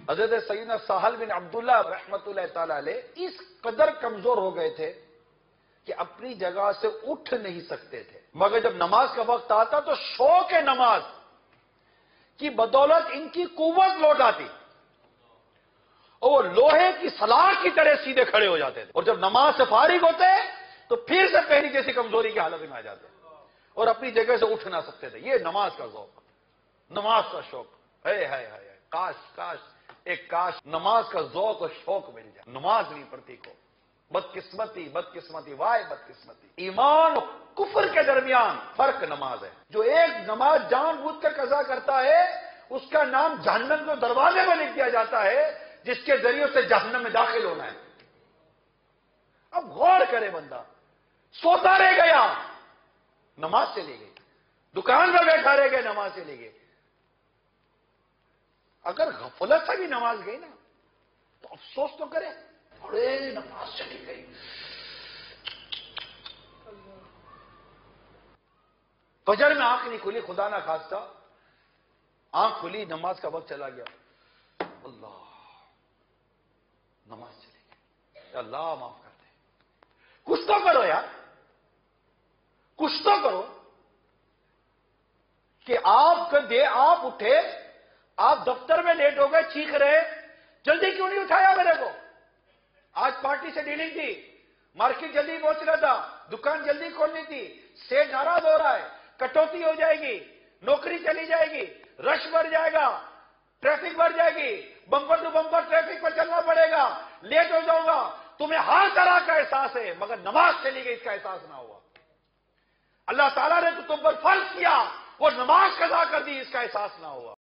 حضرت سیدنا سہل بن عبداللہ رحمت اللہ تعالی علیہ اس قدر کمزور ہو گئے تھے کہ اپنی جگہ سے اٹھ نہیں سکتے تھے، مگر جب نماز کا وقت آتا تو شوق نماز کی بدولت ان کی قوت لوٹ آتی اور وہ لوہے کی سلاخ کی طرح سیدھے کھڑے ہو جاتے تھے، اور جب نماز سے فارغ ہوتے تو پھر سے پہلی جیسی کمزوری کی حالت میں آ جاتے اور اپنی جگہ سے اٹھ نہ سکتے تھے۔ یہ نماز کا ذوق، نماز کا شوق ہے کاش نماز کا ذوق اور شوق مل جائے۔ نماز نہیں پڑھتی کو، بدقسمتی وائے بدقسمتی۔ ایمان اور کفر کے درمیان فرق نماز ہے۔ جو ایک نماز جان بوجھ کر قضا کرتا ہے اس کا نام جہنم کے دروازے میں لکھ دیا جاتا ہے، جس کے ذریعے سے جہنم میں داخل ہونا ہے۔ اب غور کرے بندہ، سوتا رہ گیا نماز چلی گئی، دکان میں بیٹھا رہ گیا نماز چلی گئی۔ اگر غفلت سے بھی نماز گئی نا تو افسوس تو کرے، ارے نماز چلی گئی۔ فجر میں آنکھ نہیں کھلی، خدا نہ خواستہ آنکھ کھلی، نماز کا وقت چلا گیا، اللہ نماز چلی گئی، اللہ معاف کر دے۔ کچھ تو کرو یار، کچھ تو کرو کہ آپ اٹھے، آپ دفتر میں لیٹ ہو گئے، چیخ رہے، جلدی کیوں نہیں اٹھایا میرے کو؟ آج پارٹی سے ڈیلنگ تھی، مارکیٹ جلدی پہنچنا تھا، دکان جلدی کھولنی تھی، سیٹ ناراض ہو رہا ہے، کٹوتی ہو جائے گی، نوکری چلی جائے گی، رش بڑھ جائے گا، ٹریفک بڑھ جائے گی، بمپر ٹو بمپر ٹریفک پر چلنا پڑے گا، لیٹ ہو جاؤں گا۔ تمہیں ہر طرح کا احساس ہے، مگر نماز چلی گئی اس کا احساس نہ ہوا۔ اللہ تعالیٰ نے تو تم پر فرض کیا، وہ نماز قضا کر دی، اس کا احساس نہ ہوا۔